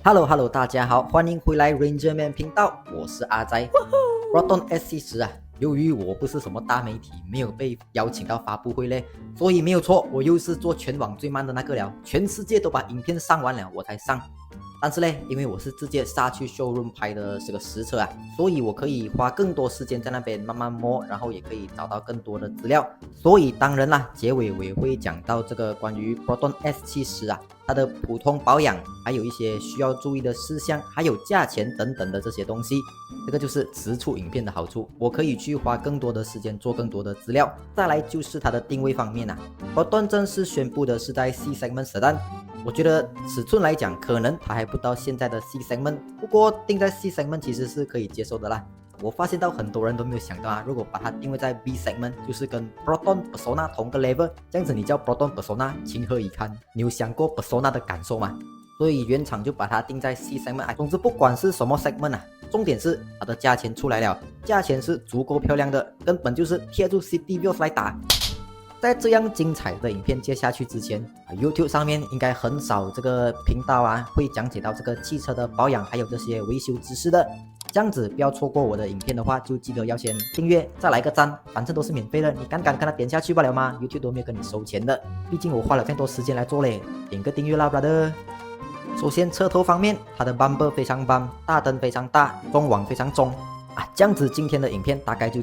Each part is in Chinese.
Hello，大家好，欢迎回来 Rangerman 频道，我是阿斋。Proton S70啊，由于我不是什么大媒体，没有被邀请到发布会嘞，所以没有错，我又是做全网最慢的那个了，全世界都把影片上完了，我才上。但是嘞，因为我是直接杀去 showroom 拍的这个实车啊，所以我可以花更多时间在那边慢慢摸，然后也可以找到更多的资料。所以当然啦，结尾我也会讲到这个关于 Proton S70啊，它的普通保养，还有一些需要注意的事项，还有价钱等等的这些东西。这个就是直出影片的好处，我可以去花更多的时间做更多的资料。再来就是它的定位方面啊，Proton正式宣布的是在 C segment sedan。我觉得尺寸来讲，可能它还不到现在的 C segment， 不过定在 C segment 其实是可以接受的啦。我发现到很多人都没有想到啊，如果把它定位在 B segment， 就是跟 Proton Persona 同个 level， 这样子你叫 Proton Persona 情何以堪？你有想过 Persona 的感受吗？所以原厂就把它定在 C segment。总之不管是什么 segment 啊，重点是它的价钱出来了，价钱是足够漂亮的，根本就是贴住 City Views 来打。在这样精彩的影片接下去之前，YouTube 上面应该很少这个频道啊会讲解到这个汽车的保养还有这些维修知识的。这样子不要错过我的影片的话，就记得要先订阅，再来个赞，反正都是免费的，你敢看它点下去罢了吗？ YouTube 都没有跟你收钱的，毕竟我花了更多时间来做嘞，点个订阅啦 brother。首先车头方面，它的 bumper 非常棒，大灯非常大，中网非常中啊，这样子今天的影片大概就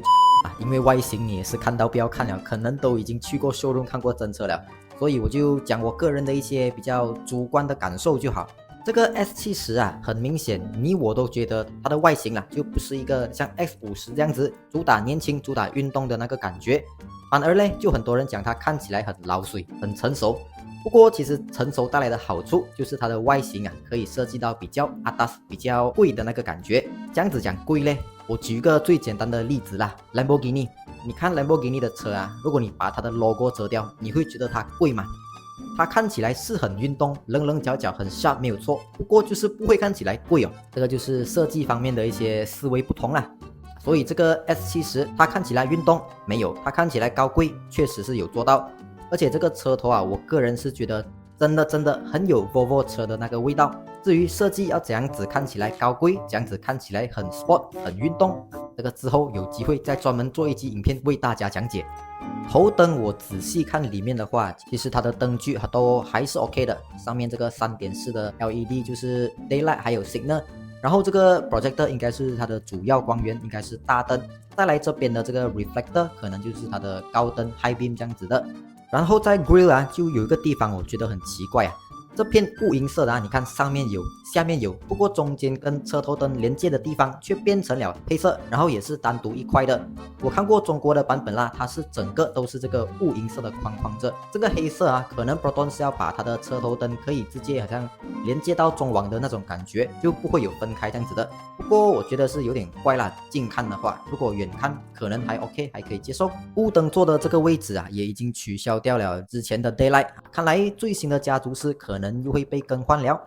因为外形你也是看到不要看了，可能都已经去过 showroom 看过真车了，所以我就讲我个人的一些比较主观的感受就好。这个 S70啊，很明显你我都觉得它的外形就不是一个像 X50这样子主打年轻主打运动的那个感觉，反而呢就很多人讲它看起来很老水很成熟。不过其实成熟带来的好处就是它的外形可以设计到比较atas比较贵的那个感觉。这样子讲贵呢，我举一个最简单的例子啦 ，Lamborghini。你看 Lamborghini 的车如果你把它的 logo 折掉，你会觉得它贵吗？它看起来是很运动，棱棱角角很 sharp 没有错，不过就是不会看起来贵哦。这个就是设计方面的一些思维不同啦。所以这个 S70它看起来运动没有，它看起来高贵确实是有做到。而且这个车头我个人是觉得真的很有 Volvo 车的那个味道。至于设计要怎样子看起来高贵，怎样子看起来很 sport 很运动，这个之后有机会再专门做一集影片为大家讲解。头灯我仔细看里面的话，其实它的灯具都还是 OK 的，上面这个3.4的 LED 就是 Daylight 还有 Signal， 然后这个 projector 应该是它的主要光源，应该是大灯，再来这边的这个 reflector 可能就是它的高灯 high beam 这样子的。然后在 grill 就有一个地方我觉得很奇怪这片雾银色的你看上面有下面有，不过中间跟车头灯连接的地方却变成了黑色，然后也是单独一块的。我看过中国的版本它是整个都是这个雾银色的框框着，这个黑色可能 Proton 是要把它的车头灯可以直接好像连接到中网的那种感觉，就不会有分开这样子的。不过我觉得是有点怪啦，近看的话，如果远看可能还 OK， 还可以接受。雾灯座的这个位置也已经取消掉了之前的 Daylight， 看来最新的家族式可能又会被更换了，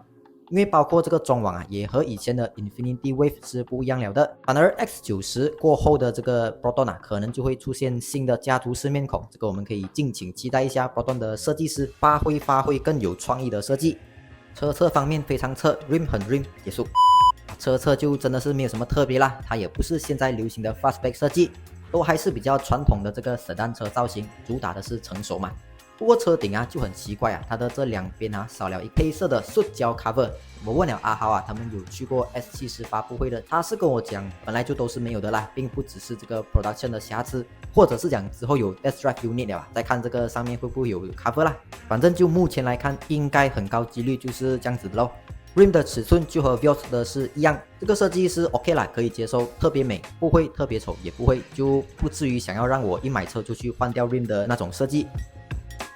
因为包括这个中网也和以前的 Infinity Wave 是不一样了的。反而 X90 过后的这个 Proton 可能就会出现新的家族式面孔，这个我们可以敬请期待一下 Proton 的设计师发挥更有创意的设计。车侧方面非常侧 ，Rim 很 Rim 结束。车侧就真的是没有什么特别啦，它也不是现在流行的 fastback 设计，都还是比较传统的这个 sedan 车造型，主打的是成熟嘛。不过车顶就很奇怪它的这两边少了一黑色的塑胶 cover。我问了阿豪他们有去过 S70 发布会的，他是跟我讲本来就都是没有的啦，并不只是这个 production 的瑕疵，或者是讲之后有 test drive unit 了再看这个上面会不会有 cover 啦。反正就目前来看，应该很高几率就是这样子的咯。Rim 的尺寸就和 Vios 的是一样，这个设计是 OK 啦，可以接受，特别美，不会特别丑，也不会就不至于想要让我一买车就去换掉 Rim 的那种设计。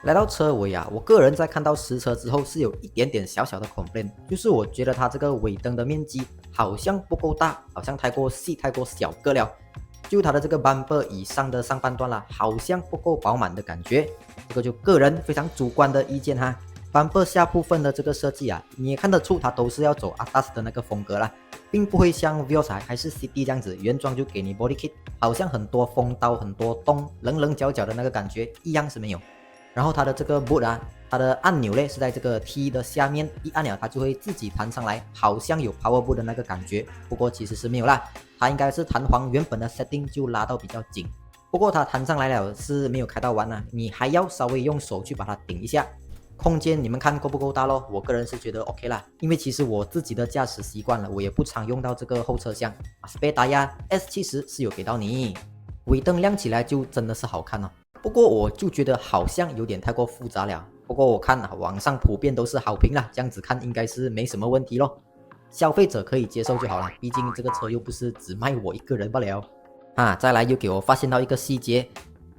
来到车尾我个人在看到实车之后是有一点点小小的 complaint， 就是我觉得它这个尾灯的面积好像不够大，好像太过细太过小个了，就它的这个 bumper 以上的上半段好像不够饱满的感觉，这个就个人非常主观的意见bumper 下部分的这个设计你也看得出它都是要走 atas 的那个风格啦，并不会像 Vios 还是 City 这样子原装就给你 body kit， 好像很多风刀很多洞棱棱角角的那个感觉一样是没有。然后它的这个 boot 它的按钮嘞是在这个 T 的下面，一按了它就会自己弹上来，好像有 Power Boot 的那个感觉，不过其实是没有啦，它应该是弹簧原本的 setting 就拉到比较紧，不过它弹上来了是没有开到完啊，你还要稍微用手去把它顶一下。空间你们看够不够大咯？我个人是觉得 OK 啦，因为其实我自己的驾驶习惯了，我也不常用到这个后车厢啊。Spare tire S70是有给到你，尾灯亮起来就真的是好看哦。不过我就觉得好像有点太过复杂了。不过我看网上普遍都是好评啦，这样子看应该是没什么问题咯。消费者可以接受就好了，毕竟这个车又不是只卖我一个人罢了啊。再来又给我发现到一个细节。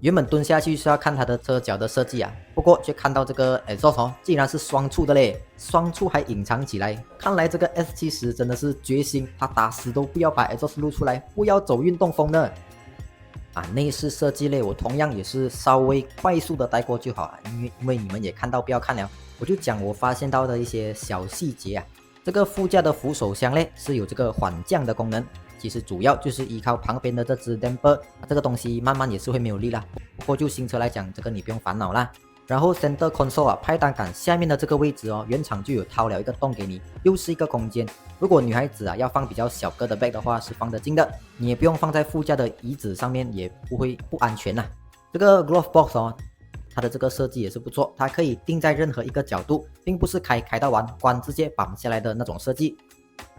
原本蹲下去是要看它的车脚的设计啊，不过却看到这个 exhaust 哦，竟然是双触的嘞，双触还隐藏起来。看来这个 S70真的是决心，他打死都不要把 exhaust 露出来，不要走运动风的。啊，内饰设计类我同样也是稍微快速的带过就好了，因为你们也看到，不要看了，我就讲我发现到的一些小细节啊。这个副驾的扶手箱嘞是有这个缓降的功能。其实主要就是依靠旁边的这只 damper，这个东西慢慢也是会没有力啦。不过就新车来讲，这个你不用烦恼啦。然后 center console 啊，派单杆下面的这个位置哦，原厂就有掏了一个洞给你，又是一个空间。如果女孩子啊要放比较小个的 bag 的话，是放得进的。你也不用放在副驾的椅子上面，也不会不安全呐。这个 glove box 哦，它的这个设计也是不错，它可以定在任何一个角度，并不是开到完关直接绑下来的那种设计。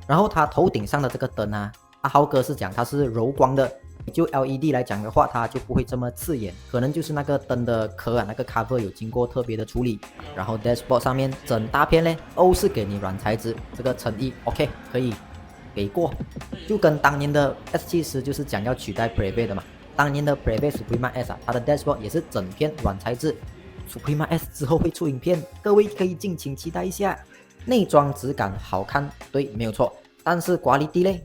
然后它头顶上的这个灯啊。阿豪哥是讲它是柔光的，就 LED 来讲的话，它就不会这么刺眼，可能就是那个灯的壳啊，那个 cover 有经过特别的处理。然后 dashboard 上面整大片呢都是给你软材质，这个诚意 OK 可以给过，就跟当年的 S70就是讲要取代 Prevate 的嘛，当年的 Prevate Suprema S 啊，它的 dashboard 也是整片软材质。Suprema S 之后会出影片，各位可以敬请期待一下。内装质感好看，对，没有错，但是quality嘞。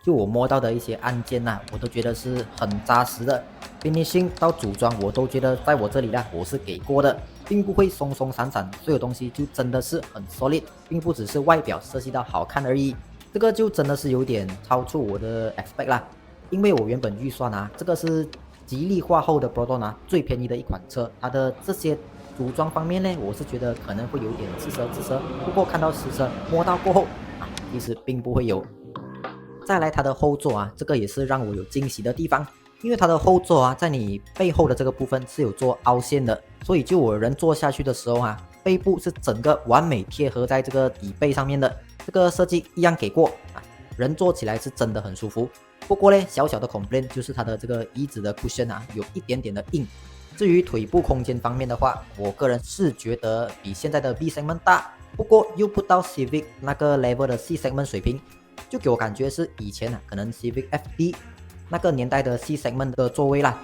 就我摸到的一些按键呐，我都觉得是很扎实的。finishing 到组装，我都觉得在我这里啦，我是给过的，并不会松松散散，所有东西就真的是很 solid， 并不只是外表设计到好看而已。这个就真的是有点超出我的 expect 啦，因为我原本预算啊，这个是吉利化后的 Proton 啊，最便宜的一款车，它的这些组装方面呢，我是觉得可能会有点吃车，不过看到实车摸到过后啊，其实并不会有。再来它的后座啊，这个也是让我有惊喜的地方，因为它的后座啊，在你背后的这个部分是有做凹陷的，所以就我人坐下去的时候啊，背部是整个完美贴合在这个椅背上面的，这个设计一样给过啊，人坐起来是真的很舒服。不过呢，小小的 complaint 就是它的这个椅子的 cushion 啊，有一点点的硬。至于腿部空间方面的话，我个人是觉得比现在的 B segment 大，不过又不到 Civic 那个 level 的 C segment 水平。就给我感觉是以前啊，可能 Civic FD 那个年代的 C segment 的座位啦。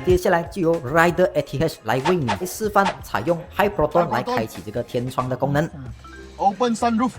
接下来就由 Rider ATH 来为你示范采用 High Proton 来开启这个天窗的功能。Open sunroof。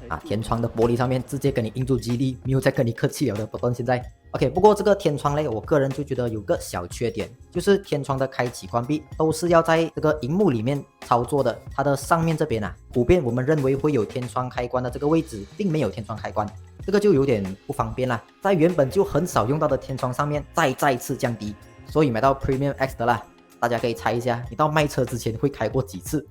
啊，天窗的玻璃上面直接跟你印住吉利，没有再跟你客气了的Proton现在。OK， 不过这个天窗类，我个人就觉得有个小缺点，就是天窗的开启关闭都是要在这个荧幕里面操作的，它的上面这边啊，普遍我们认为会有天窗开关的这个位置，并没有天窗开关，这个就有点不方便啦。在原本就很少用到的天窗上面再次降低，所以买到 Premium X 的啦，大家可以猜一下，你到卖车之前会开过几次？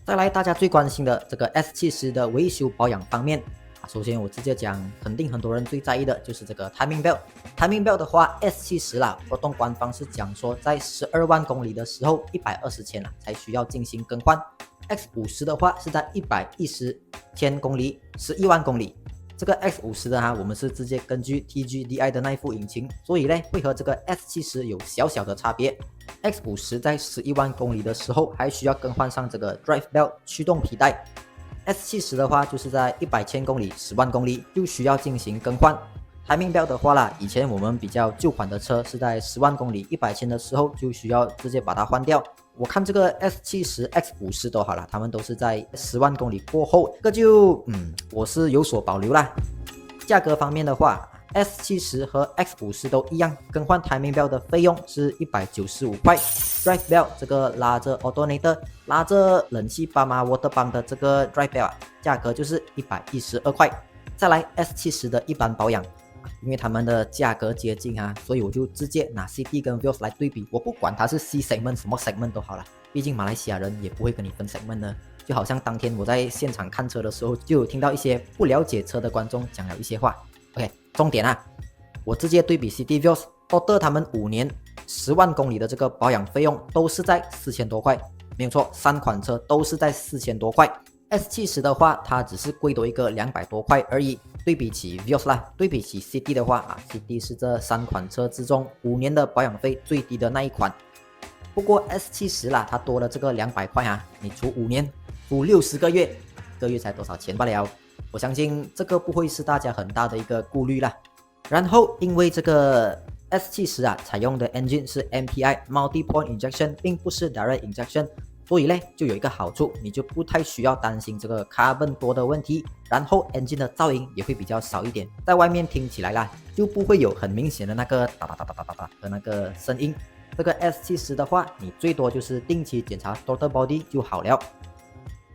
再来，大家最关心的这个 S70的维修保养方面。首先我直接讲，肯定很多人最在意的就是这个 timing belt。timing belt 的话 ，S70啦，活动官方是讲说在12万公里的时候，120千啦才需要进行更换。X50的话是在110千公里，11万公里。这个 X50的我们是直接根据 TGDI 的那一副引擎，所以呢会和这个 S70有小小的差别。X50在11万公里的时候还需要更换上这个 drive belt 驱动皮带。S70的话就是在100千公里、10万公里就需要进行更换。timing belt 的话啦，以前我们比较旧款的车是在10万公里、100千的时候就需要直接把它换掉。我看这个 S70、X50 都好了，他们都是在10万公里过后，这个就我是有所保留啦。价格方面的话，S70和 X50 都一样，更换 timing belt 的费用是195块。drive belt 这个拉着 alternator 拉着冷气泵water pump 的这个 drive belt 价格就是112块。再来 S70 的一般保养，因为他们的价格接近啊，所以我就直接拿 CD 跟 Vios 来对比，我不管它是 C segment 什么 segment 都好了，毕竟马来西亚人也不会跟你分 segment 的。就好像当天我在现场看车的时候，就有听到一些不了解车的观众讲了一些话。OK， 重点啊，我直接对比 CD Vios，Total 他们5年10万公里的这个保养费用都是在4000多块，没有错，3款车都是在4000多块。S70 的话，它只是贵多一个200多块而已。对比起 Vios 啦，对比起 CD 的话CD 是这3款车之中5年的保养费最低的那一款。不过 S70 啦，它多了这个200块啊，你除5年，除60个月，一个月才多少钱罢了。我相信这个不会是大家很大的一个顾虑啦。然后因为这个 S70 啊，采用的 engine 是 MPI Multi-Point Injection， 并不是 Direct Injection， 所以呢就有一个好处，你就不太需要担心这个 carbon 多的问题。然后 engine 的噪音也会比较少一点，在外面听起来啦，就不会有很明显的那个哒哒哒哒哒哒哒的那个声音。这个 S70 的话，你最多就是定期检查 Total Body 就好了。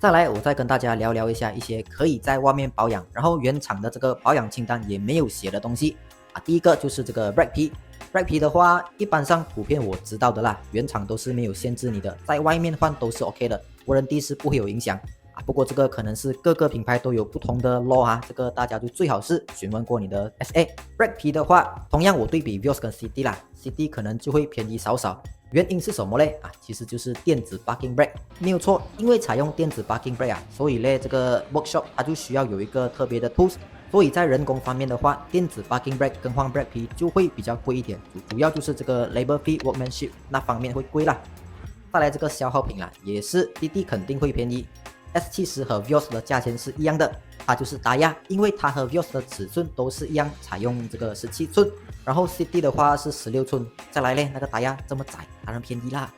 再来，我再跟大家聊聊一下一些可以在外面保养，然后原厂的这个保养清单也没有写的东西啊。第一个就是这个 brake皮，brake皮的话，一般上普遍我知道的啦，原厂都是没有限制你的，在外面换都是 OK 的，warranty是不会有影响啊。不过这个可能是各个品牌都有不同的 law 啊，这个大家就最好是询问过你的 SA。brake 皮的话，同样我对比 Vios 跟 CD 啦 ，CD 可能就会便宜少少。原因是什么嘞？其实就是电子 parking brake， 没有错。因为采用电子 parking brake 所以嘞，这个 workshop 它就需要有一个特别的 tools。所以在人工方面的话，电子 parking brake 更换 brake 皮就会比较贵一点，主要就是这个 labor fee、workmanship 那方面会贵啦。再来这个消耗品啦，也是滴滴肯定会便宜。S70 和 Vios 的价钱是一样的，它就是打压，因为它和 Vios 的尺寸都是一样，采用这个17寸，然后 CD 的话是16寸。再来嘞，那个打压这么窄，当然便宜啦。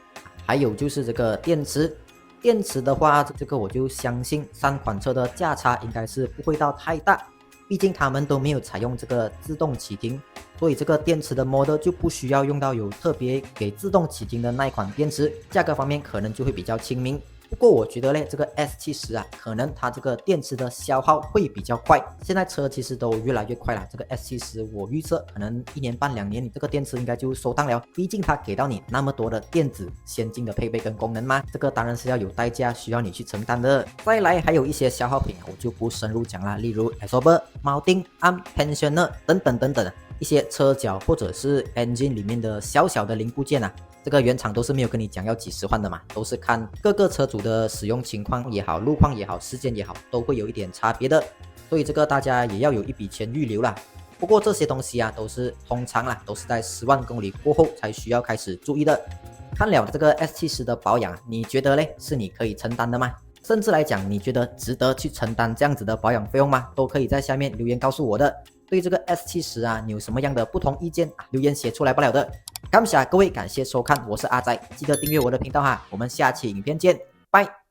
还有就是这个电池的话，这个我就相信3款车的价差应该是不会到太大，毕竟他们都没有采用这个自动启停，所以这个电池的 model 就不需要用到有特别给自动启停的那一款电池，价格方面可能就会比较亲民。不过我觉得嘞，这个 S70 可能它这个电池的消耗会比较快。现在车其实都越来越快了，这个 S70 我预测可能1年半2年，你这个电池应该就收档了。毕竟它给到你那么多的电子先进的配备跟功能嘛，这个当然是要有代价需要你去承担的。再来还有一些消耗品，我就不深入讲了，例如 absorber、mounting、arm、tensioner 等等等等一些车脚或者是 engine 里面的小小的零部件这个原厂都是没有跟你讲要几时换的嘛，都是看各个车主的使用情况也好，路况也好，时间也好，都会有一点差别的，所以这个大家也要有一笔钱预留啦。不过这些东西都是通常都是在10万公里过后才需要开始注意的。看了这个 S70 的保养，你觉得嘞是你可以承担的吗？甚至来讲，你觉得值得去承担这样子的保养费用吗？都可以在下面留言告诉我的。对这个 S70你有什么样的不同意见留言写出来不了的。感谢各位，感谢收看，我是阿仔，记得订阅我的频道我们下期影片见，拜。